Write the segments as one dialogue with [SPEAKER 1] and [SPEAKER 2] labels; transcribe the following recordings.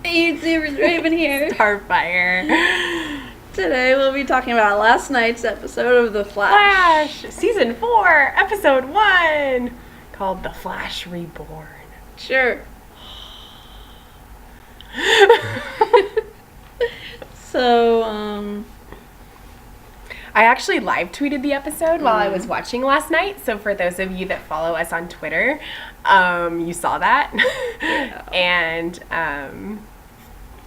[SPEAKER 1] Hey YouTubers, Raven here.
[SPEAKER 2] Starfire.
[SPEAKER 1] Today we'll be talking about last night's episode of The Flash.
[SPEAKER 2] Flash, season 4, episode 1, called The Flash Reborn.
[SPEAKER 1] Sure. So,
[SPEAKER 2] I actually live tweeted the episode while I was watching last night. So for those of you that follow us on Twitter, you saw that.
[SPEAKER 1] Yeah.
[SPEAKER 2] And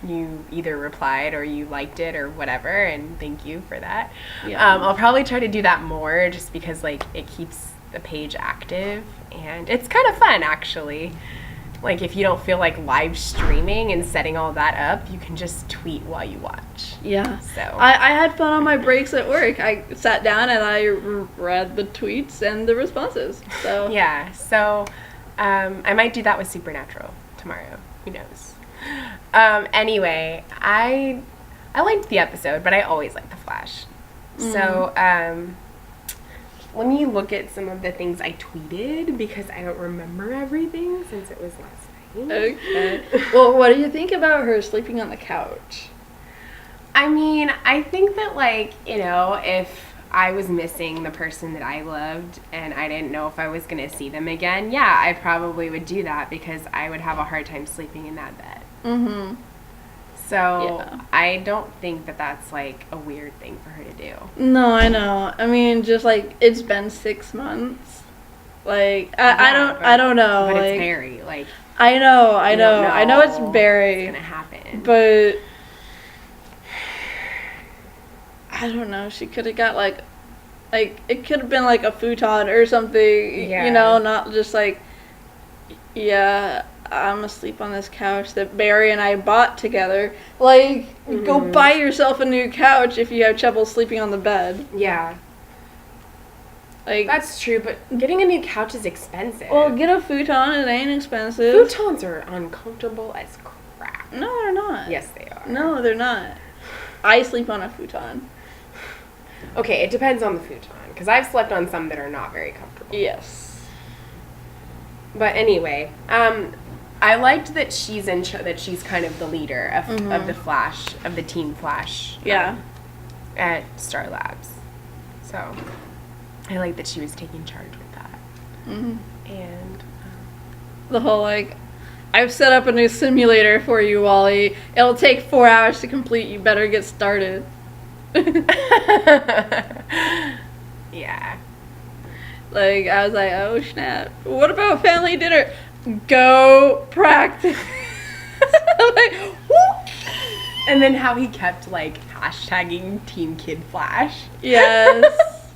[SPEAKER 2] you either replied or you liked it or whatever, and thank you for that.
[SPEAKER 1] Yeah.
[SPEAKER 2] I'll probably try to do that more just because like it keeps the page active and it's kind of fun actually. Like if you don't feel like live streaming and setting all that up, you can just tweet while you watch.
[SPEAKER 1] yeah.
[SPEAKER 2] So
[SPEAKER 1] I had fun on my breaks at work. I sat down and I read the tweets and the responses. So
[SPEAKER 2] yeah, so I might do that with Supernatural tomorrow. Who knows? Anyway, I liked the episode, but I always like The Flash. So let me look at some of the things I tweeted because I don't remember everything since it was last night.
[SPEAKER 1] Okay. Well, what do you think about her sleeping on the couch?
[SPEAKER 2] I mean, I think that, like, you know, if I was missing the person that I loved and I didn't know if I was going to see them again, yeah, I probably would do that because I would have a hard time sleeping in that bed.
[SPEAKER 1] Mm-hmm.
[SPEAKER 2] So
[SPEAKER 1] Yeah.
[SPEAKER 2] I don't think that that's, like, a weird thing for her to do.
[SPEAKER 1] No, I know. I mean, just like it's been 6 months. Like I don't know.
[SPEAKER 2] But
[SPEAKER 1] like,
[SPEAKER 2] it's Barry. Like,
[SPEAKER 1] I know.
[SPEAKER 2] you don't
[SPEAKER 1] I know it's
[SPEAKER 2] what's
[SPEAKER 1] Barry,
[SPEAKER 2] going to happen.
[SPEAKER 1] but I don't know. She could have got like it could have been like a futon or something.
[SPEAKER 2] Yeah.
[SPEAKER 1] You know, not just like yeah. I'm asleep on this couch that Barry and I bought together. Like, go buy yourself a new couch if you have trouble sleeping on the bed.
[SPEAKER 2] Yeah,
[SPEAKER 1] Like,
[SPEAKER 2] that's true, but getting a new couch is expensive.
[SPEAKER 1] well, get a futon. It ain't expensive.
[SPEAKER 2] Futons are uncomfortable as crap.
[SPEAKER 1] No, they're not.
[SPEAKER 2] Yes, they are.
[SPEAKER 1] No, they're not. I sleep on a futon.
[SPEAKER 2] Okay, it depends on the futon, because I've slept on some that are not very comfortable.
[SPEAKER 1] Yes.
[SPEAKER 2] But anyway, I liked that she's that she's kind of the leader of the Flash, of the Team Flash.
[SPEAKER 1] Yeah.
[SPEAKER 2] At Star Labs. So I like that she was taking charge with that.
[SPEAKER 1] hmm
[SPEAKER 2] And
[SPEAKER 1] The whole, like, I've set up a new simulator for you, Wally. It'll take 4 hours to complete. You better get started.
[SPEAKER 2] yeah.
[SPEAKER 1] Like, I was like, oh, snap. What about family dinner? Go practice. I'm like, whoop.
[SPEAKER 2] And then how he kept like hashtagging Team Kid Flash.
[SPEAKER 1] Yes.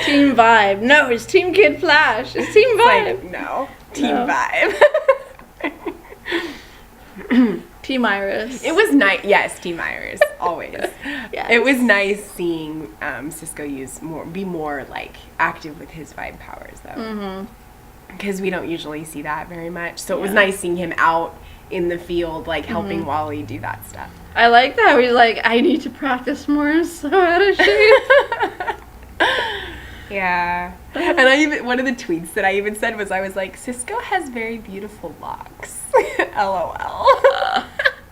[SPEAKER 1] Team Vibe. No, it's Team Kid Flash. It's Team Vibe.
[SPEAKER 2] Like, no. Team
[SPEAKER 1] No.
[SPEAKER 2] Vibe.
[SPEAKER 1] Team Iris.
[SPEAKER 2] It was nice. Yes, Team Iris. Always.
[SPEAKER 1] Yes.
[SPEAKER 2] It was nice seeing Cisco be more like active with his vibe powers though.
[SPEAKER 1] Mm-hmm.
[SPEAKER 2] Because we don't usually see that very much. So it was
[SPEAKER 1] Yeah.
[SPEAKER 2] nice seeing him out in the field, like helping Wally do that stuff.
[SPEAKER 1] I like that. He's like, I need to practice more. I'm so out of shape.
[SPEAKER 2] Yeah. And one of the tweets that I even said was, I was like, Cisco has very beautiful locks. LOL.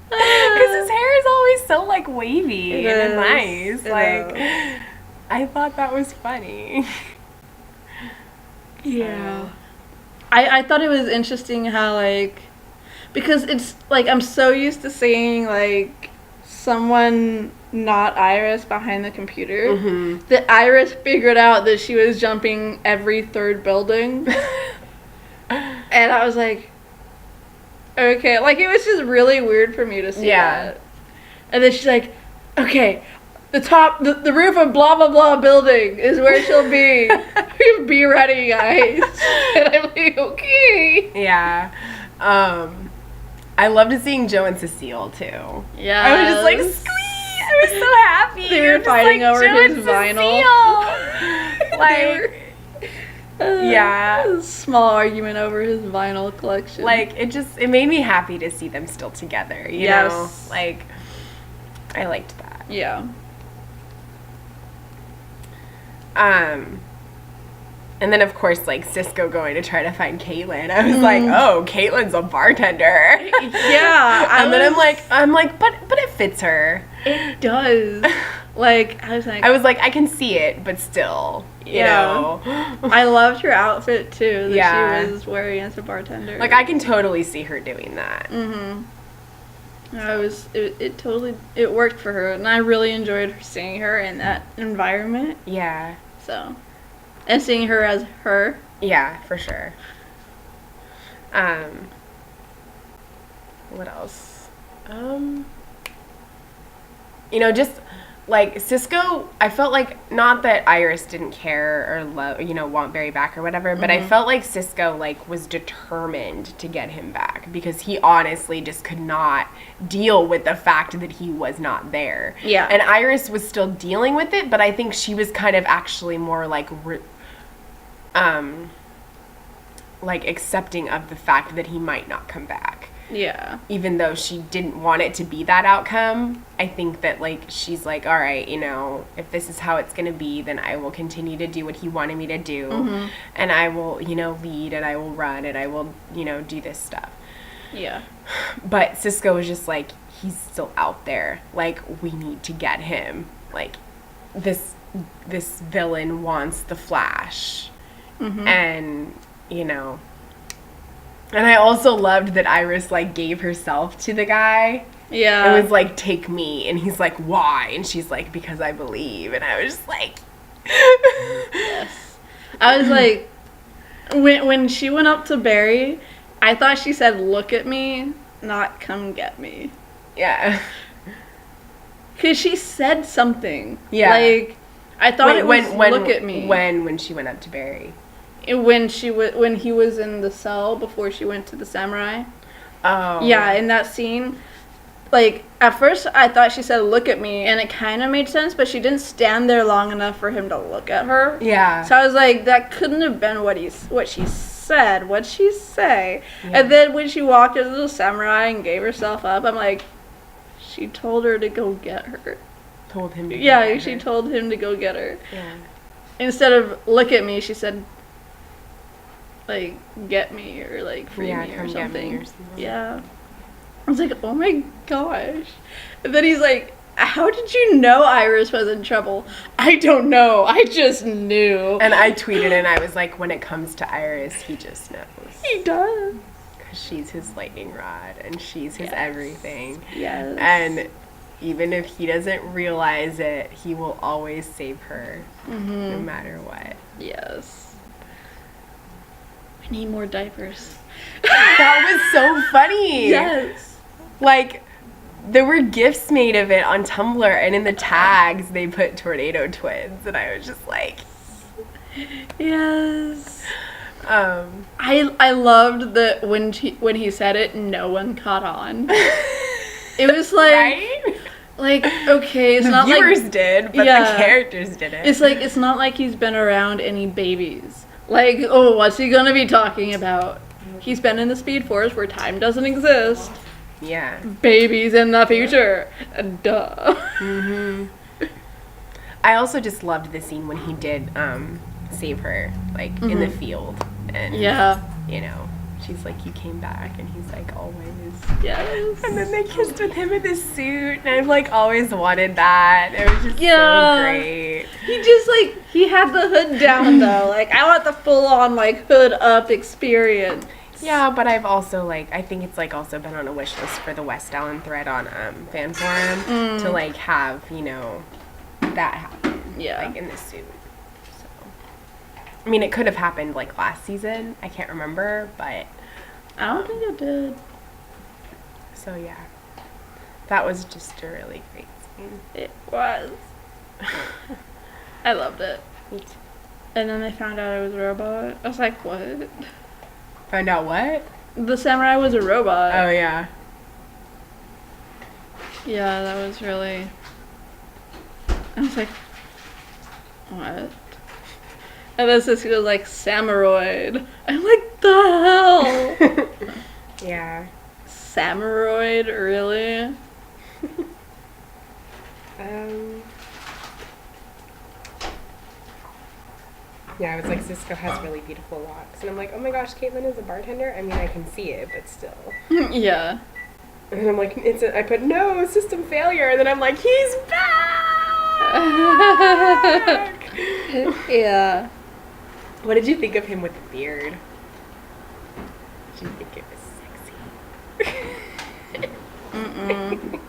[SPEAKER 2] Because his hair is always so like wavy
[SPEAKER 1] It
[SPEAKER 2] and
[SPEAKER 1] is.
[SPEAKER 2] nice.
[SPEAKER 1] It
[SPEAKER 2] Like,
[SPEAKER 1] is.
[SPEAKER 2] I thought that was funny.
[SPEAKER 1] Yeah. I thought it was interesting how, like, because it's, like, I'm so used to seeing, like, someone not Iris behind the computer that Iris figured out that she was jumping every third building. And I was like, okay. Like, it was just really weird for me to see that. And then she's like, okay, the roof of blah blah blah building is where she'll be. Be ready, guys. And I'm like, okay.
[SPEAKER 2] Yeah. I loved seeing Joe and Cecile too.
[SPEAKER 1] Yeah.
[SPEAKER 2] I was just like, squee! I was so happy.
[SPEAKER 1] They were
[SPEAKER 2] Just
[SPEAKER 1] fighting
[SPEAKER 2] like,
[SPEAKER 1] over
[SPEAKER 2] Joe
[SPEAKER 1] his
[SPEAKER 2] and
[SPEAKER 1] vinyl.
[SPEAKER 2] Cecile. Like, yeah.
[SPEAKER 1] A small argument over his vinyl collection.
[SPEAKER 2] like it made me happy to see them still together. You
[SPEAKER 1] Yes.
[SPEAKER 2] know, like I liked that.
[SPEAKER 1] yeah.
[SPEAKER 2] And then, of course, like, Cisco going to try to find Caitlin. I was like, oh, Caitlin's a bartender.
[SPEAKER 1] Yeah.
[SPEAKER 2] And then I'm like, but it fits her.
[SPEAKER 1] It does. Like, I was like,
[SPEAKER 2] I can see it, but still, you know.
[SPEAKER 1] I loved her outfit, too, that
[SPEAKER 2] Yeah.
[SPEAKER 1] she was wearing as a bartender.
[SPEAKER 2] Like, I can totally see her doing that.
[SPEAKER 1] Mm-hmm. It worked for her, and I really enjoyed seeing her in that environment.
[SPEAKER 2] Yeah.
[SPEAKER 1] So, and seeing her as her.
[SPEAKER 2] Yeah, for sure. What else? You know, just like Cisco, I felt like, not that Iris didn't care or love, you know, want Barry back or whatever, but I felt like Cisco like was determined to get him back because he honestly just could not deal with the fact that he was not there.
[SPEAKER 1] Yeah.
[SPEAKER 2] And Iris was still dealing with it, but I think she was kind of actually more like accepting of the fact that he might not come back.
[SPEAKER 1] Yeah.
[SPEAKER 2] Even though she didn't want it to be that outcome, I think that, like, she's like, all right, you know, if this is how it's going to be, then I will continue to do what he wanted me to do. And I will, you know, lead, and I will run, and I will, you know, do this stuff.
[SPEAKER 1] Yeah.
[SPEAKER 2] But Cisco was just like, he's still out there. Like, we need to get him. Like, this villain wants the Flash. And, you know... And I also loved that Iris, like, gave herself to the guy.
[SPEAKER 1] Yeah.
[SPEAKER 2] It was like, take me. And he's like, why? And she's like, because I believe. And I was just like...
[SPEAKER 1] Yes. I was like... When she went up to Barry, I thought she said, look at me, not come get me.
[SPEAKER 2] Yeah.
[SPEAKER 1] Because she said something.
[SPEAKER 2] Yeah.
[SPEAKER 1] Like, I thought it was, look at me.
[SPEAKER 2] When she went up to Barry.
[SPEAKER 1] When he was in the cell before she went to the samurai.
[SPEAKER 2] Oh.
[SPEAKER 1] Yeah, in that scene, like, at first I thought she said, look at me, and it kind of made sense, but she didn't stand there long enough for him to look at her.
[SPEAKER 2] Yeah.
[SPEAKER 1] So I was like, that couldn't have been what she said. What'd she say?
[SPEAKER 2] Yeah.
[SPEAKER 1] And then when she walked into the samurai and gave herself up, I'm like, she told her to go get her.
[SPEAKER 2] Told him to go
[SPEAKER 1] Yeah,
[SPEAKER 2] get
[SPEAKER 1] she
[SPEAKER 2] her.
[SPEAKER 1] told him to go get her.
[SPEAKER 2] Yeah.
[SPEAKER 1] Instead of look at me, she said, like, get me or like free
[SPEAKER 2] Yeah,
[SPEAKER 1] me or
[SPEAKER 2] come get
[SPEAKER 1] something.
[SPEAKER 2] me or something.
[SPEAKER 1] Yeah. I was like, oh my gosh. And then he's like, how did you know Iris was in trouble? I don't know. I just knew.
[SPEAKER 2] And I tweeted and I was like, when it comes to Iris, he just knows.
[SPEAKER 1] He does.
[SPEAKER 2] Because she's his lightning rod and she's his
[SPEAKER 1] Yes.
[SPEAKER 2] everything.
[SPEAKER 1] Yes.
[SPEAKER 2] And even if he doesn't realize it, he will always save her, no matter what.
[SPEAKER 1] Yes. We need more diapers.
[SPEAKER 2] That was so funny.
[SPEAKER 1] Yes.
[SPEAKER 2] Like, there were GIFs made of it on Tumblr, and in the tags, they put Tornado Twins, and I was just like...
[SPEAKER 1] Yes.
[SPEAKER 2] I
[SPEAKER 1] loved that when he said it, no one caught on. It was like...
[SPEAKER 2] Right?
[SPEAKER 1] Like, okay, it's
[SPEAKER 2] The
[SPEAKER 1] not
[SPEAKER 2] viewers
[SPEAKER 1] like...
[SPEAKER 2] did, but
[SPEAKER 1] Yeah.
[SPEAKER 2] the characters didn't.
[SPEAKER 1] It's like, it's not like he's been around any babies. Like, oh, what's he gonna be talking about? He's been in the Speed Force where time doesn't exist.
[SPEAKER 2] Yeah.
[SPEAKER 1] Babies in the future. Duh.
[SPEAKER 2] I also just loved the scene when he did save her, like, in the field. And,
[SPEAKER 1] Yeah.
[SPEAKER 2] you know, she's like, you came back, and he's like, always.
[SPEAKER 1] Yes.
[SPEAKER 2] And then they kissed with him in the suit, and I've, like, always wanted that. It was just
[SPEAKER 1] Yeah.
[SPEAKER 2] so great.
[SPEAKER 1] He just, like, he had the hood down, though. Like, I want the full-on, like, hood-up experience.
[SPEAKER 2] Yeah, but I've also, like, I think it's, like, also been on a wish list for the West Allen thread on Fan Forum to, like, have, you know, that happen.
[SPEAKER 1] Yeah.
[SPEAKER 2] Like, in the suit. So, I mean, it could have happened, like, last season. I can't remember, but...
[SPEAKER 1] I don't think it did.
[SPEAKER 2] So, yeah. That was just a really great scene.
[SPEAKER 1] It was. I loved it.
[SPEAKER 2] Me too.
[SPEAKER 1] And then they found out it was a robot. I was like, what?
[SPEAKER 2] Found out what?
[SPEAKER 1] The samurai was a robot.
[SPEAKER 2] Oh, yeah.
[SPEAKER 1] Yeah, that was really... I was like, what? And then Cisco was like, Samuroid. I'm like, the hell?
[SPEAKER 2] Yeah.
[SPEAKER 1] Samuroid, really?
[SPEAKER 2] Yeah, I was like, Cisco has really beautiful locks. And I'm like, oh my gosh, Caitlin is a bartender? I mean, I can see it, but still.
[SPEAKER 1] Yeah.
[SPEAKER 2] And I'm like, I put, no, system failure. And then I'm like, he's back!
[SPEAKER 1] Yeah.
[SPEAKER 2] What did you think of him with the beard? Did you think it was sexy?
[SPEAKER 1] Mm-mm.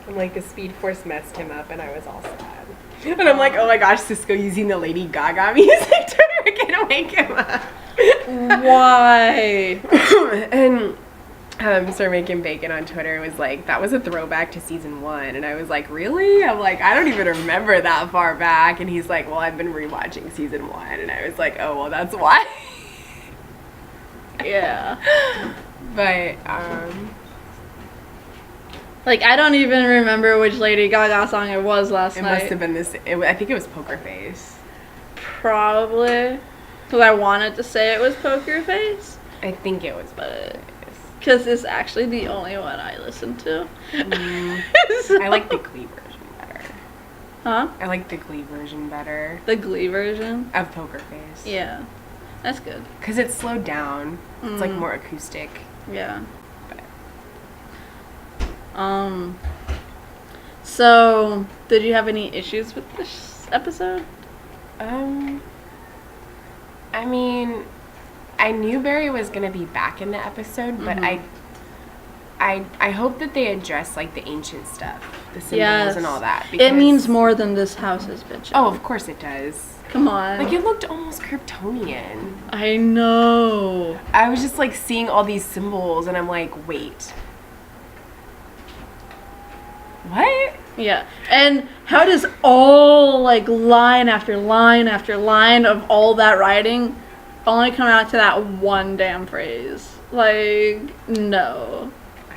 [SPEAKER 2] I'm like, the Speed Force messed him up, and I was all sad. And I'm like, oh my gosh, Cisco using the Lady Gaga music to freaking wake him up.
[SPEAKER 1] Why?
[SPEAKER 2] And Sir Making Bacon on Twitter was like, that was a throwback to season 1. And I was like, really? I'm like, I don't even remember that far back. And he's like, well, I've been rewatching season 1. And I was like, oh, well, that's why.
[SPEAKER 1] Yeah.
[SPEAKER 2] But,
[SPEAKER 1] like, I don't even remember which Lady Gaga song it was last
[SPEAKER 2] it
[SPEAKER 1] night.
[SPEAKER 2] must have been this, I think it was Poker Face.
[SPEAKER 1] Probably. Because I wanted to say it was Poker Face.
[SPEAKER 2] I think it was
[SPEAKER 1] But...
[SPEAKER 2] Poker Face.
[SPEAKER 1] Because it's actually the only one I listen to.
[SPEAKER 2] I like the Glee version better.
[SPEAKER 1] Huh?
[SPEAKER 2] I like the Glee version better.
[SPEAKER 1] The Glee version?
[SPEAKER 2] Of Poker Face.
[SPEAKER 1] Yeah. That's good.
[SPEAKER 2] Because it's slowed down. It's like more acoustic.
[SPEAKER 1] Yeah.
[SPEAKER 2] But
[SPEAKER 1] So, did you have any issues with this episode?
[SPEAKER 2] I mean, I knew Barry was gonna be back in the episode, but I hope that they address like the ancient stuff, the symbols and all that.
[SPEAKER 1] It means more than this house is bitching.
[SPEAKER 2] Oh, of course it does.
[SPEAKER 1] Come on.
[SPEAKER 2] Like, it looked almost Kryptonian.
[SPEAKER 1] I know.
[SPEAKER 2] I was just like seeing all these symbols, and I'm like, wait, what?
[SPEAKER 1] Yeah. And how does all, like, line after line after line of all that writing only come out to that one damn phrase? Like, no.
[SPEAKER 2] I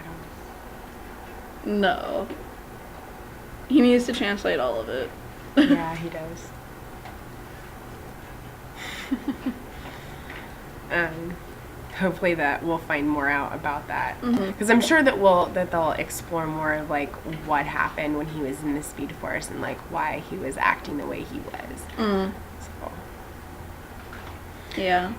[SPEAKER 2] don't.
[SPEAKER 1] No. He needs to translate all of it.
[SPEAKER 2] Yeah, he does. Hopefully that we'll find more out about that, because I'm sure that they'll explore more of like what happened when he was in the Speed Force and like why he was acting the way he was. So.
[SPEAKER 1] Yeah.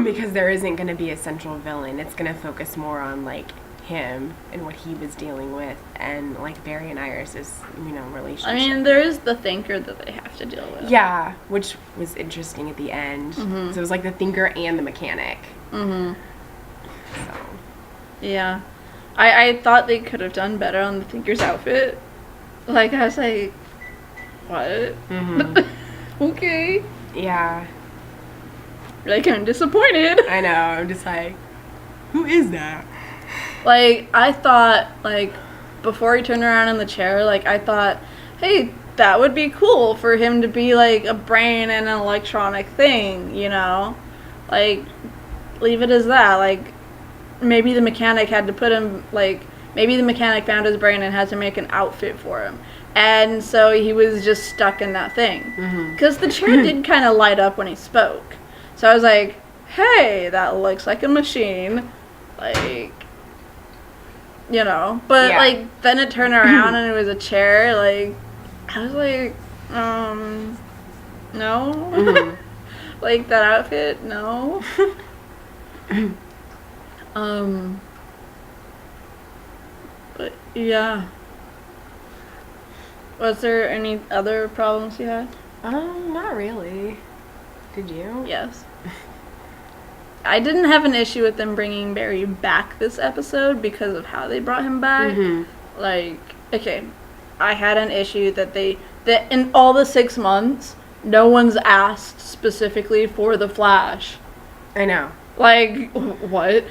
[SPEAKER 2] Because there isn't going to be a central villain. It's going to focus more on like him and what he was dealing with, and like Barry and Iris's relationship.
[SPEAKER 1] I mean, there is the thinker that they have to deal with.
[SPEAKER 2] Yeah, which was interesting at the end. So it was like the thinker and the mechanic. So.
[SPEAKER 1] Yeah. I thought they could have done better on the thinker's outfit. Like, I was like, what? Okay.
[SPEAKER 2] Yeah.
[SPEAKER 1] Like, I'm disappointed.
[SPEAKER 2] I know. I'm just like, who is that?
[SPEAKER 1] Like, I thought, like, before he turned around in the chair, like, I thought, hey, that would be cool for him to be, like, a brain and an electronic thing, you know? Like, leave it as that. Like, maybe the mechanic had to put him, like, maybe the mechanic found his brain and had to make an outfit for him. And so he was just stuck in that thing. Because the chair did kind of light up when he spoke. So I was like, hey, that looks like a machine. Like, you know. But, like, then it turned around and it was a chair. Like, I was like, no. Like, that outfit, no. But, yeah. Was there any other problems you had?
[SPEAKER 2] Not really. Did you?
[SPEAKER 1] Yes. I didn't have an issue with them bringing Barry back this episode because of how they brought him back. Like, okay, I had an issue that that in all the 6 months, no one's asked specifically for the Flash.
[SPEAKER 2] I know.
[SPEAKER 1] Like, what?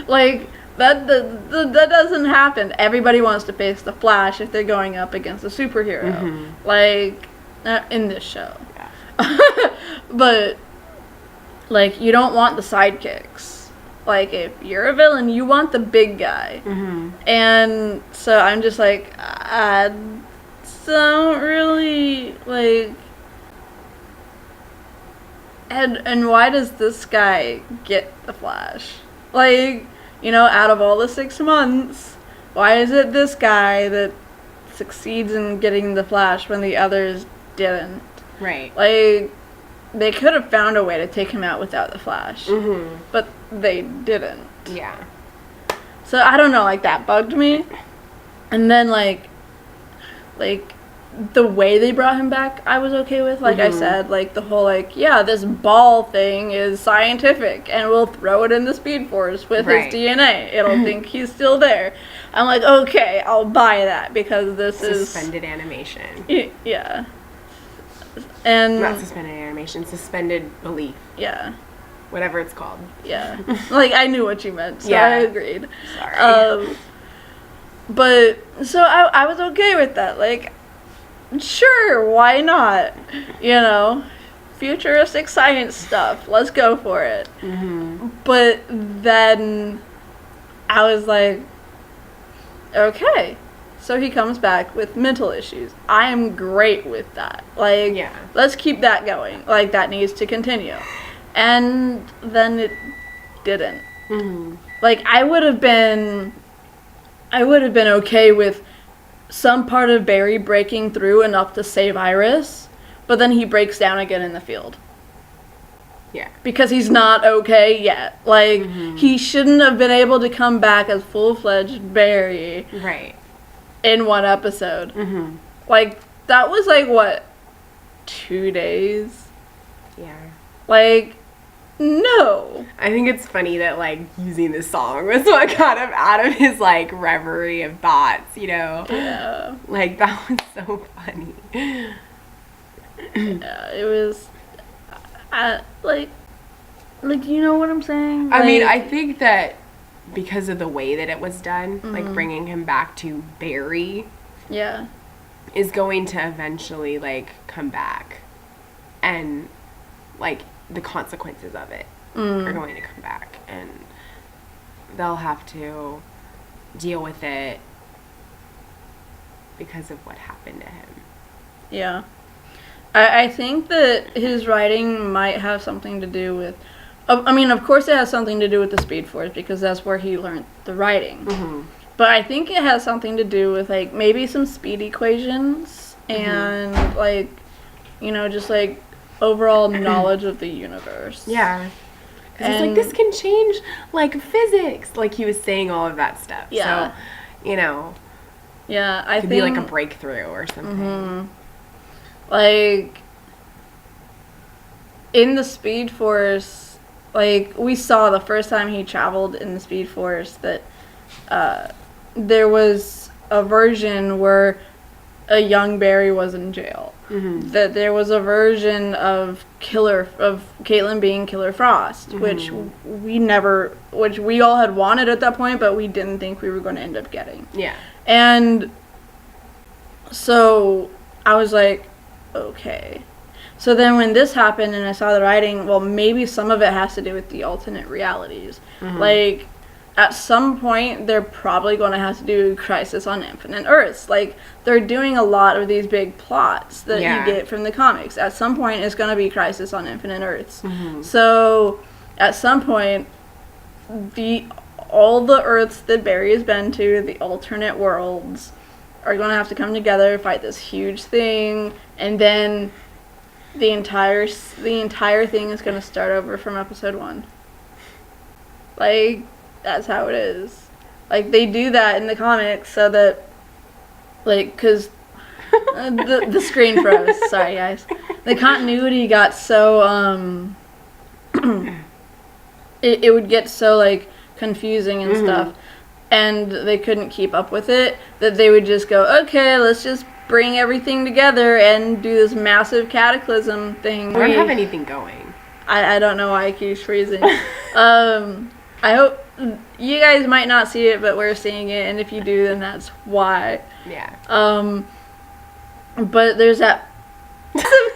[SPEAKER 1] Like, that doesn't happen. Everybody wants to face the Flash if they're going up against a superhero. Like, in this show. Yeah. But, like, you don't want the sidekicks. Like, if you're a villain, you want the big guy. And so I'm just like, I don't really, like... And why does this guy get the Flash? Like, you know, out of all the 6 months, why is it this guy that succeeds in getting the Flash when the others didn't?
[SPEAKER 2] Right.
[SPEAKER 1] Like, they could have found a way to take him out without the Flash.
[SPEAKER 2] Mm-hmm.
[SPEAKER 1] But they didn't.
[SPEAKER 2] Yeah.
[SPEAKER 1] So, I don't know, like, that bugged me. And then, like, the way they brought him back, I was okay with. Like I said, like, the whole, like, yeah, this ball thing is scientific, and we'll throw it in the Speed Force with his DNA. It'll think he's still there. I'm like, okay, I'll buy that, because this is...
[SPEAKER 2] Suspended animation.
[SPEAKER 1] Yeah. And...
[SPEAKER 2] Not suspended animation, suspended belief.
[SPEAKER 1] Yeah.
[SPEAKER 2] Whatever it's called.
[SPEAKER 1] Yeah. Like, I knew what you meant, so
[SPEAKER 2] Yeah.
[SPEAKER 1] I agreed.
[SPEAKER 2] Sorry.
[SPEAKER 1] But, so I was okay with that. Like, sure, why not? You know, futuristic science stuff. Let's go for it.
[SPEAKER 2] Mm-hmm.
[SPEAKER 1] But then I was like, okay. So he comes back with mental issues. I am great with that. Like,
[SPEAKER 2] Yeah.
[SPEAKER 1] let's keep that going. Like, that needs to continue. And then it didn't.
[SPEAKER 2] Mm-hmm.
[SPEAKER 1] Like, I would have been okay with some part of Barry breaking through enough to save Iris, but then he breaks down again in the field.
[SPEAKER 2] Yeah.
[SPEAKER 1] Because he's not okay yet. Like, he shouldn't have been able to come back as full-fledged Barry
[SPEAKER 2] Right.
[SPEAKER 1] in one episode.
[SPEAKER 2] Mm-hmm.
[SPEAKER 1] Like, that was, like, what, 2 days?
[SPEAKER 2] Yeah.
[SPEAKER 1] Like, no.
[SPEAKER 2] I think it's funny that, like, using this song was what got him out of his, like, reverie of thoughts, you know?
[SPEAKER 1] Yeah.
[SPEAKER 2] Like, that was so funny.
[SPEAKER 1] Yeah, it was... like, you know what I'm saying?
[SPEAKER 2] I mean, I
[SPEAKER 1] Like,
[SPEAKER 2] think that because of the way that it was done, like, bringing him back to Barry
[SPEAKER 1] yeah.
[SPEAKER 2] is going to eventually, like, come back. And, like, the consequences of it are going to come back. And they'll have to deal with it because of what happened to him.
[SPEAKER 1] Yeah. I think that his writing might have something to do with... I mean, of course it has something to do with the Speed Force, because that's where he learned the writing.
[SPEAKER 2] Mm-hmm.
[SPEAKER 1] But I think it has something to do with, like, maybe some speed equations and, like, you know, just, like, overall knowledge of the universe.
[SPEAKER 2] Yeah. Because it's like,
[SPEAKER 1] And-
[SPEAKER 2] this can change, like, physics. Like, he was saying all of that stuff.
[SPEAKER 1] Yeah.
[SPEAKER 2] So, you know,
[SPEAKER 1] Yeah, I
[SPEAKER 2] it could
[SPEAKER 1] think...
[SPEAKER 2] be like a breakthrough or something.
[SPEAKER 1] Like, in the Speed Force, like, we saw the first time he traveled in the Speed Force that there was a version where a young Barry was in jail.
[SPEAKER 2] Mm-hmm.
[SPEAKER 1] That there was a version of Caitlin being Killer Frost, which we all had wanted at that point, but we didn't think we were going to end up getting.
[SPEAKER 2] Yeah.
[SPEAKER 1] And so I was like, okay. So then when this happened and I saw the writing, well, maybe some of it has to do with the alternate realities. Like, at some point, they're probably going to have to do Crisis on Infinite Earths. Like, they're doing a lot of these big plots that
[SPEAKER 2] Yeah.
[SPEAKER 1] you get from the comics. At some point, it's going to be Crisis on Infinite Earths. So, at some point, all the Earths that Barry has been to, the alternate worlds, are going to have to come together, fight this huge thing, and then the entire thing is going to start over from episode 1. Like, that's how it is. Like, they do that in the comics so that, like, because the screen froze. Sorry, guys. The continuity got so, it would get so, like, confusing and stuff, and they couldn't keep up with it, that they would just go, okay, let's just bring everything together and do this massive cataclysm thing.
[SPEAKER 2] We don't have anything going.
[SPEAKER 1] I don't know why it keeps freezing. I hope you guys might not see it, but we're seeing it, and if you do, then that's why.
[SPEAKER 2] Yeah.
[SPEAKER 1] But there's that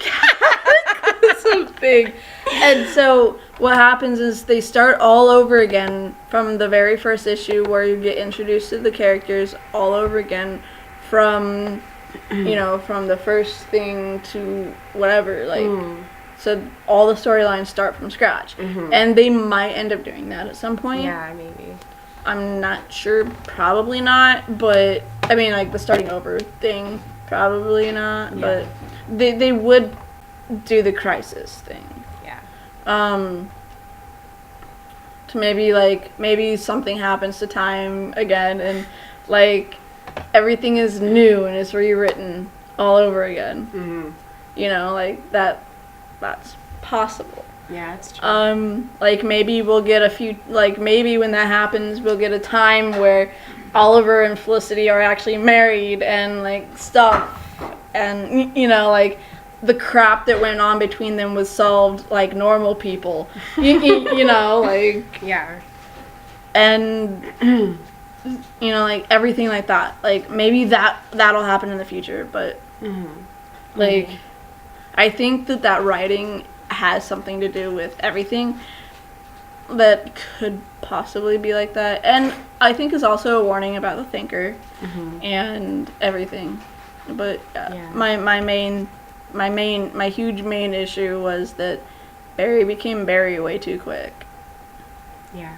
[SPEAKER 1] cataclysm thing. And so what happens is they start all over again from the very first issue where you get introduced to the characters all over again from, you know, from the first thing to whatever, like, so all the storylines start from scratch. And they might end up doing that at some point.
[SPEAKER 2] Yeah, maybe.
[SPEAKER 1] I'm not sure, probably not, but, I mean, like, the starting over thing, probably not, but they would do the crisis thing.
[SPEAKER 2] Yeah.
[SPEAKER 1] To maybe something happens to time again, and like everything is new and it's rewritten all over again.
[SPEAKER 2] Mm-hmm.
[SPEAKER 1] You know, like that's possible.
[SPEAKER 2] Yeah, it's true.
[SPEAKER 1] Like maybe we'll get maybe when that happens, we'll get a time where Oliver and Felicity are actually married and like stuff, and you know, like the crap that went on between them was solved like normal people. You know, like
[SPEAKER 2] Yeah.
[SPEAKER 1] and you know, like everything like that. Like maybe that'll happen in the future, but like I think that writing has something to do with everything that could possibly be like that, and I think is also a warning about the thinker and everything. But my huge main issue was that Barry became Barry way too quick.
[SPEAKER 2] Yeah.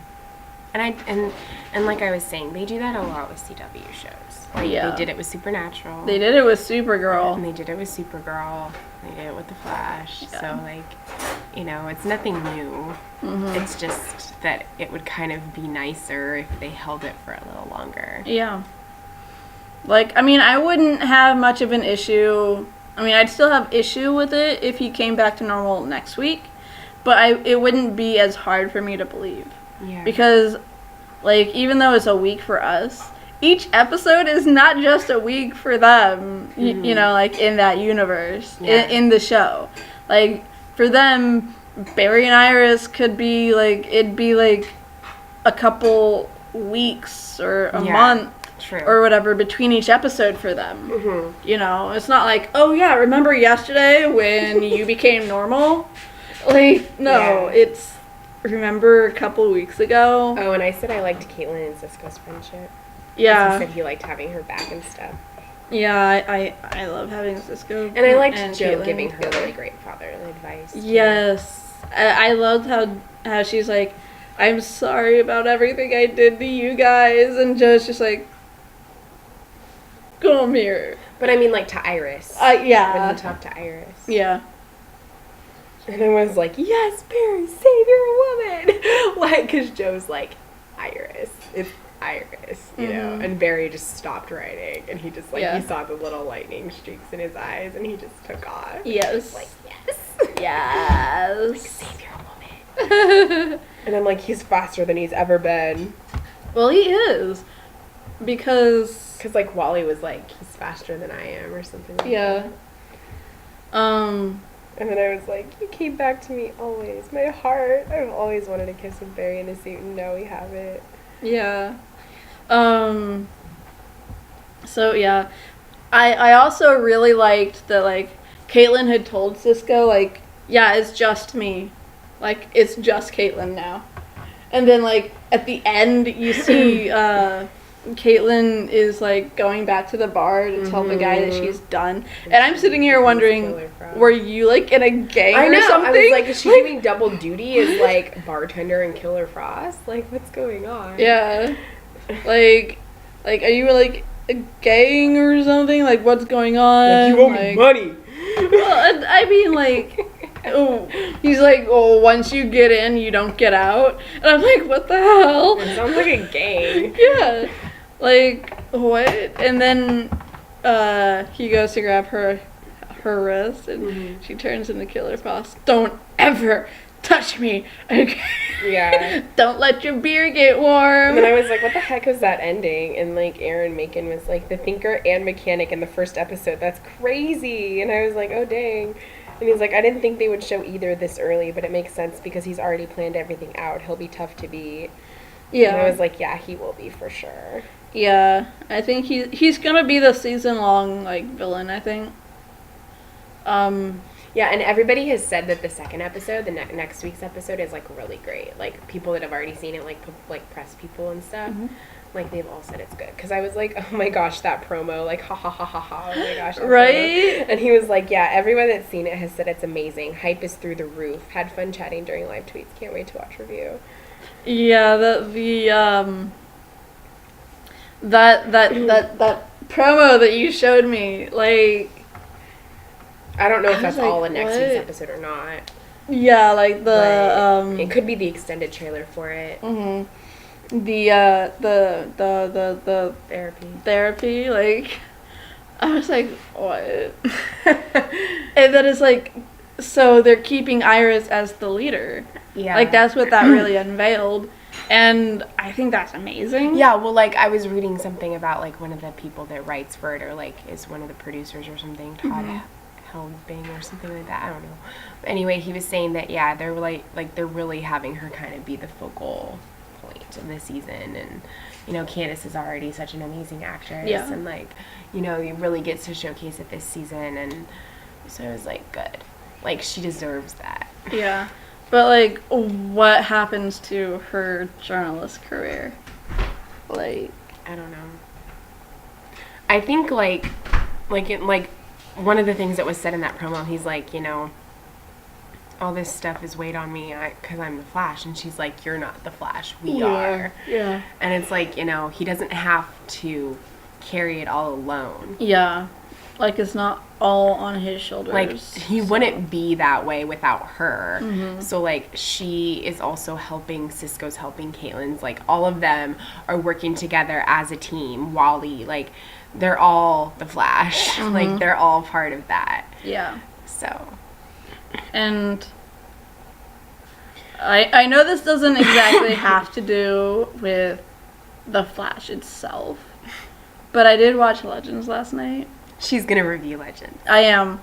[SPEAKER 2] And like I was saying, they do that a lot with CW shows. Like
[SPEAKER 1] Yeah.
[SPEAKER 2] they did it with Supernatural.
[SPEAKER 1] They did it with Supergirl.
[SPEAKER 2] And they did it with Supergirl. They did it with The Flash.
[SPEAKER 1] Yeah.
[SPEAKER 2] So like, you know, it's nothing new. It's just that it would kind of be nicer if they held it for a little longer.
[SPEAKER 1] Yeah. Like, I mean, I wouldn't have much of an issue. I mean, I'd still have issue with it if he came back to normal next week, but it wouldn't be as hard for me to believe.
[SPEAKER 2] Yeah.
[SPEAKER 1] Because, like, even though it's a week for us, each episode is not just a week for them, you know, like, in that universe, in the show. Like, for them, Barry and Iris could be, like, it'd be, like, a couple weeks or a month.
[SPEAKER 2] True.
[SPEAKER 1] Or whatever between each episode for them. You know, it's not like, oh yeah, remember yesterday when you became normal? Like, no, it's remember a couple weeks ago.
[SPEAKER 2] Oh, and I said I liked Caitlin and Cisco's friendship.
[SPEAKER 1] Yeah.
[SPEAKER 2] He said he liked having her back and stuff.
[SPEAKER 1] Yeah, I love having Cisco.
[SPEAKER 2] And I liked Joe
[SPEAKER 1] Caitlin.
[SPEAKER 2] giving her really great fatherly advice. Too.
[SPEAKER 1] Yes. I loved how she's like, I'm sorry about everything I did to you guys, and Joe's just like, come here.
[SPEAKER 2] But I mean, like, to Iris.
[SPEAKER 1] Yeah.
[SPEAKER 2] When he talked to Iris.
[SPEAKER 1] Yeah.
[SPEAKER 2] And I was like, yes, Barry, save your woman. Like, because Joe's like, Iris. It's Iris, you know? And Barry just stopped writing. And he just, like, he saw the little lightning streaks in his eyes. And he just took off.
[SPEAKER 1] Yes.
[SPEAKER 2] Like, yes.
[SPEAKER 1] Yes.
[SPEAKER 2] Like, save your woman. And I'm like, he's faster than he's ever been.
[SPEAKER 1] Well, he is. Because,
[SPEAKER 2] like, Wally was like, he's faster than I am, or something like that. And then I was like, you came back to me always. My heart. I've always wanted a kiss with Barry in a suit, and now we have it.
[SPEAKER 1] Yeah. So, yeah. I also really liked that, like, Caitlin had told Cisco, like, yeah, it's just me. Like, it's just Caitlin now. And then, like, at the end, you see, Caitlin is, like, going back to the bar to tell the guy that she's done. And I'm sitting here wondering, were you, like, in a gang or something?
[SPEAKER 2] I was like, is she doing double duty as, like, bartender and Killer Frost? Like, what's going on?
[SPEAKER 1] Yeah. Like, are you, like, a gang or something? Like, what's going on?
[SPEAKER 2] Like, you owe me money.
[SPEAKER 1] Well, I mean, like, oh, he's like, oh, once you get in, you don't get out. And I'm like, what the hell?
[SPEAKER 2] It sounds like a gang.
[SPEAKER 1] Yeah. Like, what? And then he goes to grab her wrist, and she turns into Killer Frost. Don't ever touch me. Okay.
[SPEAKER 2] Yeah.
[SPEAKER 1] Don't let your beer get warm.
[SPEAKER 2] And then I was like, what the heck was that ending? And, like, Aaron Macon was like, the thinker and mechanic in the first episode. That's crazy. And I was like, oh, dang. And he's like, I didn't think they would show either this early, but it makes sense because he's already planned everything out. He'll be tough to beat. Yeah. And I was like, yeah, he will be for sure.
[SPEAKER 1] Yeah, I think he's gonna be the season-long, like, villain, I think.
[SPEAKER 2] Yeah, and everybody has said that the second episode, the next week's episode, is, like, really great. Like, people that have already seen it, like press people and stuff, like, they've all said it's good. Because I was like, oh my gosh, that promo, like, ha ha ha ha ha, oh my gosh.
[SPEAKER 1] Right?
[SPEAKER 2] And he was like, yeah, everyone that's seen it has said it's amazing. Hype is through the roof. Had fun chatting during live tweets. Can't wait to watch review.
[SPEAKER 1] Yeah, that promo that you showed me, like,
[SPEAKER 2] I don't know if
[SPEAKER 1] I
[SPEAKER 2] that's
[SPEAKER 1] was like,
[SPEAKER 2] all in next
[SPEAKER 1] what?
[SPEAKER 2] week's episode or not.
[SPEAKER 1] Yeah, like
[SPEAKER 2] But
[SPEAKER 1] the
[SPEAKER 2] it could be the extended trailer for it.
[SPEAKER 1] the the therapy, like, I was like, what? And then it's like, so they're keeping Iris as the leader.
[SPEAKER 2] Yeah.
[SPEAKER 1] Like, that's what that really unveiled. And I think that's amazing.
[SPEAKER 2] Yeah, well, like, I was reading something about, like, one of the people that writes for it, or, like, is one of the producers or something, Todd Helbing or something like that, I don't know. But anyway, he was saying that, yeah, they're, they're really having her kind of be the focal point of the season, and, you know, Candace is already such an amazing actress, and, like, you know, he really gets to showcase it this season, and so it was, like, good. Like, she deserves that.
[SPEAKER 1] Yeah. But, like, what happens to her journalist career? Like,
[SPEAKER 2] I don't know. I think, like, one of the things that was said in that promo, he's like, you know, all this stuff is weighed on me because I'm the Flash. And she's like, you're not the Flash. We are.
[SPEAKER 1] Yeah.
[SPEAKER 2] And it's like, you know, he doesn't have to carry it all alone.
[SPEAKER 1] Yeah. Like, it's not all on his shoulders.
[SPEAKER 2] Like, he wouldn't be that way without her. So, like, she is also helping, Cisco's helping, Caitlin's, like, all of them are working together as a team. Wally, like, they're all the Flash. Like, they're all part of that.
[SPEAKER 1] Yeah.
[SPEAKER 2] So.
[SPEAKER 1] And I know this doesn't exactly have to do with the Flash itself, but I did watch Legends last night.
[SPEAKER 2] She's gonna review Legends.
[SPEAKER 1] I am.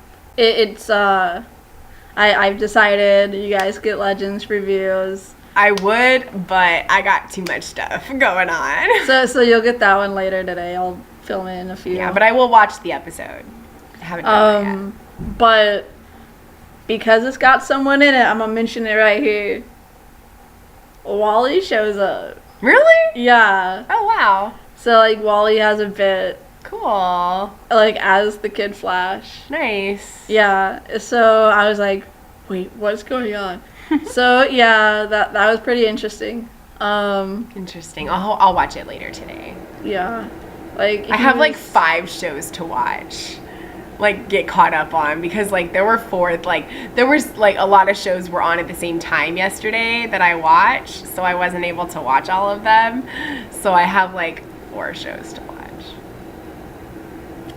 [SPEAKER 1] I've decided you guys get Legends reviews.
[SPEAKER 2] I would, but I got too much stuff going on.
[SPEAKER 1] So you'll get that one later today. I'll film in a few.
[SPEAKER 2] Yeah, but I will watch the episode. I haven't done that yet.
[SPEAKER 1] But because it's got someone in it, I'm gonna mention it right here. Wally shows up.
[SPEAKER 2] Really?
[SPEAKER 1] Yeah.
[SPEAKER 2] Oh, wow.
[SPEAKER 1] So, like, Wally has a bit.
[SPEAKER 2] Cool.
[SPEAKER 1] Like, as the Kid Flash.
[SPEAKER 2] Nice.
[SPEAKER 1] Yeah. So I was like, wait, what's going on? So, yeah, that was pretty interesting.
[SPEAKER 2] Interesting. I'll watch it later today.
[SPEAKER 1] Yeah. Like,
[SPEAKER 2] I have, like, 5 shows to watch. Like, get caught up on, because, like, there was, like, a lot of shows were on at the same time yesterday that I watched, so I wasn't able to watch all of them. So I have, like, 4 shows to watch.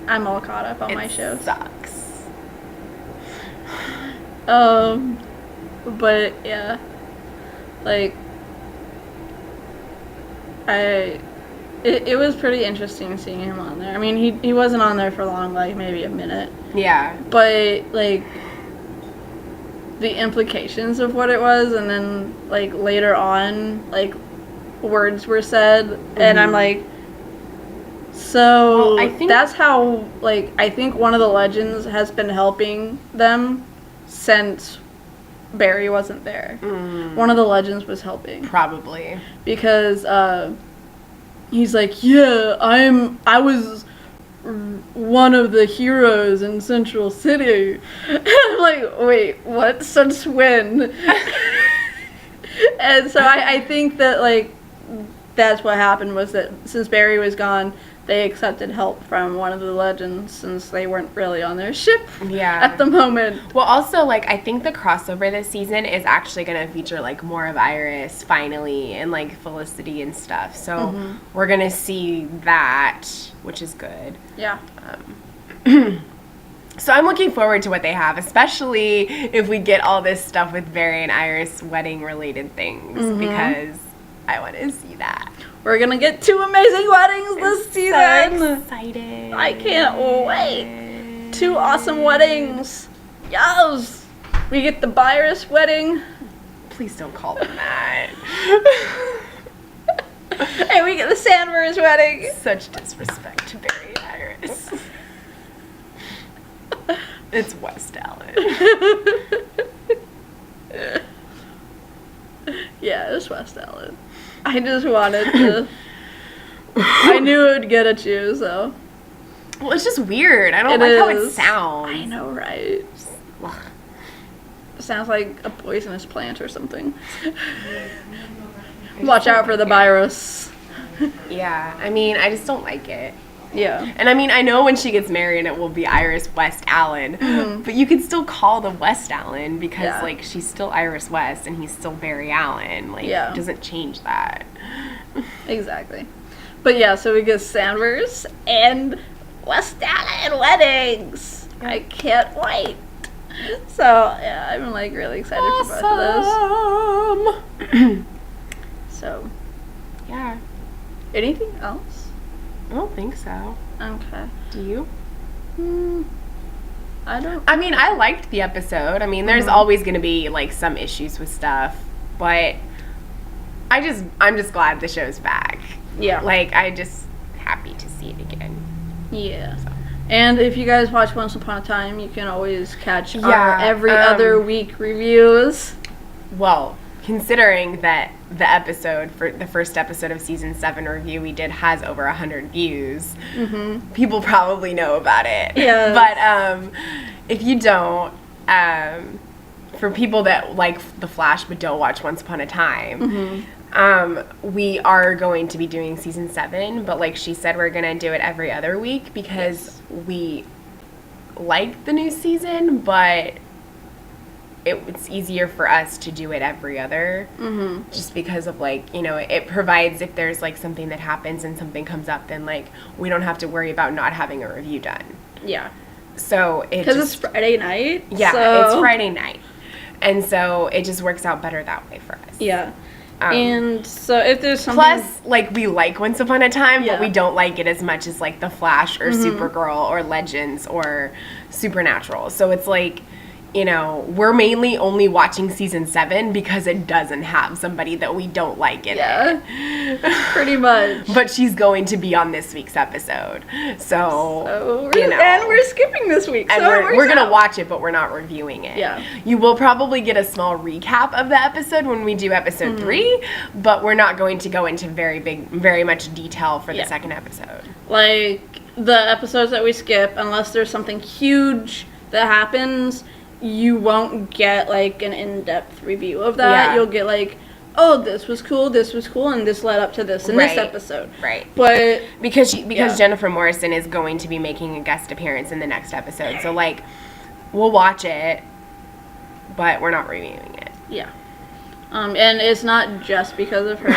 [SPEAKER 1] I'm all caught up on my shows.
[SPEAKER 2] Sucks.
[SPEAKER 1] But yeah, like, it was pretty interesting seeing him on there. I mean, he wasn't on there for long, like maybe a minute.
[SPEAKER 2] Yeah.
[SPEAKER 1] But like, the implications of what it was, and then like later on, like, words were said, and I'm like, so
[SPEAKER 2] I think
[SPEAKER 1] that's how, like, I think one of the Legends has been helping them since Barry wasn't there. One of the Legends was helping.
[SPEAKER 2] Probably.
[SPEAKER 1] Because he's like, yeah, I was one of the heroes in Central City. And I'm like, wait, what? Since when? And so I think that, like, that's what happened, was that since Barry was gone, they accepted help from one of the Legends, since they weren't really on their ship at the moment.
[SPEAKER 2] Well, also, like, I think the crossover this season is actually going to feature, like, more of Iris, finally, and, like, Felicity and stuff. So we're going to see that, which is good.
[SPEAKER 1] Yeah.
[SPEAKER 2] So I'm looking forward to what they have, especially if we get all this stuff with Barry and Iris wedding-related things, because I want to see that.
[SPEAKER 1] We're gonna get 2 amazing weddings this season.
[SPEAKER 2] So excited.
[SPEAKER 1] I can't wait. 2 awesome weddings. Yes. We get the Iris wedding.
[SPEAKER 2] Please don't call them that.
[SPEAKER 1] And we get the Sanders wedding.
[SPEAKER 2] Such disrespect to Barry and Iris. It's West Allen.
[SPEAKER 1] Yeah, it was West Allen. I just wanted to. I knew it would get at you, so.
[SPEAKER 2] Well, it's just weird. I don't like how it sounds.
[SPEAKER 1] I know, right? It sounds like a poisonous plant or something. Watch out for the virus.
[SPEAKER 2] Yeah, I mean, I just don't like it.
[SPEAKER 1] Yeah.
[SPEAKER 2] And I mean, I know when she gets married, it will be Iris West Allen, but you can still call the West Allen because,
[SPEAKER 1] Yeah.
[SPEAKER 2] like, she's still Iris West and he's still Barry Allen. Like,
[SPEAKER 1] Yeah.
[SPEAKER 2] it doesn't change that.
[SPEAKER 1] Exactly. But yeah, so we get Sandverse and West Allen weddings. I can't wait. So yeah, I'm like really excited for both of
[SPEAKER 2] Awesome.
[SPEAKER 1] those. So
[SPEAKER 2] Yeah.
[SPEAKER 1] anything else?
[SPEAKER 2] I don't think so.
[SPEAKER 1] Okay.
[SPEAKER 2] Do you?
[SPEAKER 1] I don't.
[SPEAKER 2] I mean, I liked the episode. I mean, there's always going to be, like, some issues with stuff, but I'm just glad the show's back.
[SPEAKER 1] Yeah.
[SPEAKER 2] Like, I just happy to see it again.
[SPEAKER 1] Yeah.
[SPEAKER 2] So.
[SPEAKER 1] And if you guys watch Once Upon a Time, you can always catch our
[SPEAKER 2] Yeah,
[SPEAKER 1] every other week reviews.
[SPEAKER 2] Well, considering that the episode for the first episode of season 7 review we did has over 100 views, people probably know about it.
[SPEAKER 1] Yes.
[SPEAKER 2] But if you don't, for people that like The Flash but don't watch Once Upon a Time, we are going to be doing season 7, but like she said, we're going to do it every other week because we like the new season, but it's easier for us to do it every other, just because of, like, you know, it provides, if there's like something that happens and something comes up, then like we don't have to worry about not having a review done.
[SPEAKER 1] Yeah.
[SPEAKER 2] So
[SPEAKER 1] Because it's Friday night.
[SPEAKER 2] Yeah,
[SPEAKER 1] so.
[SPEAKER 2] it's Friday night, and so it just works out better that way for us.
[SPEAKER 1] Yeah. And so if there's something...
[SPEAKER 2] Plus, like, we like Once Upon a Time,
[SPEAKER 1] Yeah.
[SPEAKER 2] but we don't like it as much as, like, The Flash or Supergirl or Legends or Supernatural. So it's like, you know, we're mainly only watching season 7 because it doesn't have somebody that we don't like in it.
[SPEAKER 1] Pretty much.
[SPEAKER 2] But she's going to be on this week's episode. So you know.
[SPEAKER 1] And we're skipping this week.
[SPEAKER 2] And
[SPEAKER 1] so
[SPEAKER 2] we're going to watch it, but we're not reviewing it.
[SPEAKER 1] Yeah.
[SPEAKER 2] You will probably get a small recap of the episode when we do episode 3, but we're not going to go into very much detail for the second episode.
[SPEAKER 1] Like, the episodes that we skip, unless there's something huge that happens, you won't get, like, an in-depth review of that.
[SPEAKER 2] Yeah.
[SPEAKER 1] You'll get, like, oh, this was cool, and this led up to this in this episode.
[SPEAKER 2] Right.
[SPEAKER 1] But...
[SPEAKER 2] Because Jennifer Morrison is going to be making a guest appearance in the next episode. So, like, we'll watch it, but we're not reviewing it.
[SPEAKER 1] Yeah. And it's not just because of her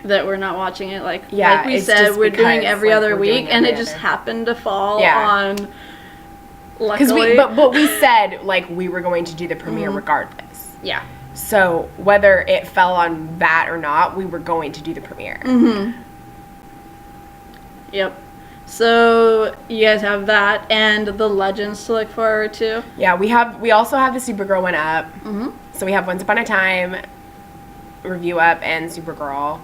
[SPEAKER 1] that we're not watching it. Like we said, we're doing every other week, and it just happened to fall on... Luckily.
[SPEAKER 2] But we said, like, we were going to do the premiere regardless.
[SPEAKER 1] Yeah.
[SPEAKER 2] So whether it fell on that or not, we were going to do the premiere.
[SPEAKER 1] Yep. So you guys have that and the Legends to look forward to.
[SPEAKER 2] Yeah, we also have the Supergirl one up. So we have Once Upon a Time review up and Supergirl.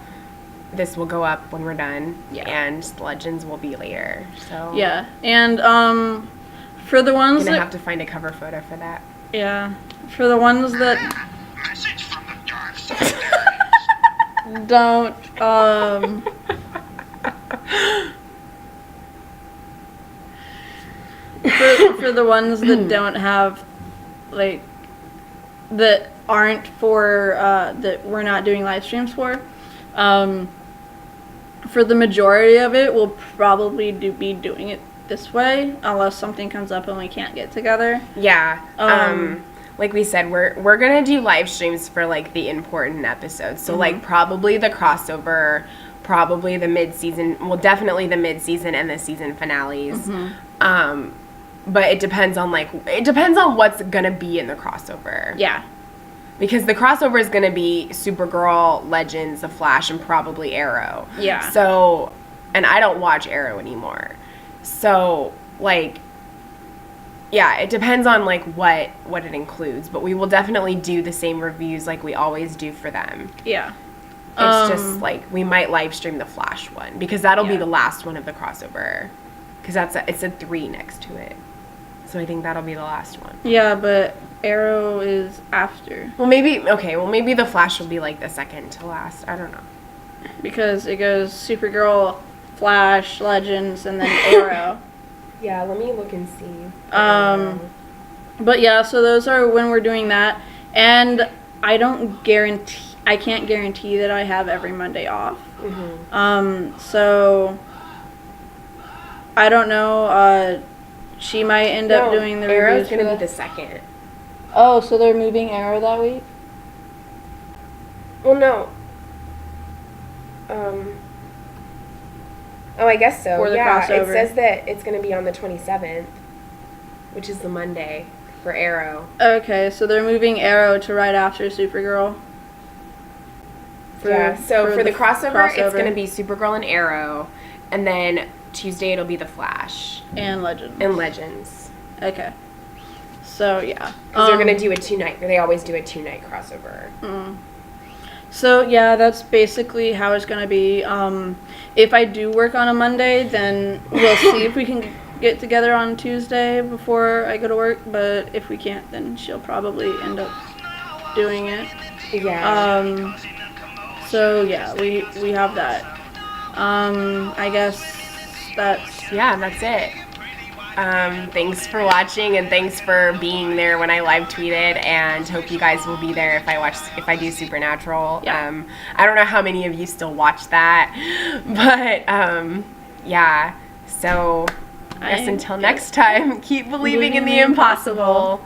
[SPEAKER 2] This will go up when we're done.
[SPEAKER 1] Yeah.
[SPEAKER 2] And Legends will be later. So
[SPEAKER 1] yeah. And for the ones
[SPEAKER 2] I'm gonna
[SPEAKER 1] that
[SPEAKER 2] have to find a cover photo for that.
[SPEAKER 1] Yeah. For the ones that
[SPEAKER 3] Message from the dark side.
[SPEAKER 1] don't for the ones that don't have, like, that aren't for that we're not doing live streams for the majority of it we'll probably be doing it this way unless something comes up and we can't get together.
[SPEAKER 2] Yeah. Like we said, we're gonna do live streams for, like, the important episodes. So like probably the crossover, probably the mid-season, well, definitely the mid-season and the season finales. But it depends on what's gonna be in the crossover.
[SPEAKER 1] Yeah.
[SPEAKER 2] Because the crossover is gonna be Supergirl, Legends, The Flash, and probably Arrow.
[SPEAKER 1] Yeah.
[SPEAKER 2] So, and I don't watch Arrow anymore. So, like, yeah, it depends on, like, what it includes, but we will definitely do the same reviews like we always do for them.
[SPEAKER 1] Yeah.
[SPEAKER 2] It's just, like, we might live stream the Flash one, because that'll be the last one of the crossover. Because it's a 3 next to it. So I think that'll be the last one.
[SPEAKER 1] Yeah, but Arrow is after.
[SPEAKER 2] Well, maybe the Flash will be, like, the second to last. I don't know.
[SPEAKER 1] Because it goes Supergirl, Flash, Legends, and then Arrow.
[SPEAKER 2] Yeah, let me look and see.
[SPEAKER 1] But yeah, so those are when we're doing that, and I can't guarantee that I have every Monday off. So I don't know. She might end up doing the
[SPEAKER 2] Arrow's
[SPEAKER 1] reviews for
[SPEAKER 2] gonna be
[SPEAKER 1] that.
[SPEAKER 2] the second.
[SPEAKER 1] Oh, so they're moving Arrow that week?
[SPEAKER 2] Well, no. Oh, I guess so.
[SPEAKER 1] For the
[SPEAKER 2] yeah,
[SPEAKER 1] crossover.
[SPEAKER 2] it says that it's gonna be on the 27th, which is the Monday for Arrow.
[SPEAKER 1] Okay, so they're moving Arrow to right after Supergirl.
[SPEAKER 2] Yeah. So for the crossover, it's
[SPEAKER 1] crossover.
[SPEAKER 2] gonna be Supergirl and Arrow, and then Tuesday it'll be the Flash
[SPEAKER 1] And Legends.
[SPEAKER 2] and Legends.
[SPEAKER 1] Okay. So, yeah.
[SPEAKER 2] Because they're gonna do a 2-night. They always do a 2-night crossover.
[SPEAKER 1] So, yeah, that's basically how it's going to be. If I do work on a Monday, then we'll see if we can get together on Tuesday before I go to work. But if we can't, then she'll probably end up doing it.
[SPEAKER 2] Yeah.
[SPEAKER 1] So, yeah, we have that. I guess that's...
[SPEAKER 2] Yeah, that's it. Thanks for watching and thanks for being there when I live tweeted, and hope you guys will be there if I do Supernatural.
[SPEAKER 1] Yeah.
[SPEAKER 2] I don't know how many of you still watch that, but yeah. So I guess until next time, keep believing in the impossible.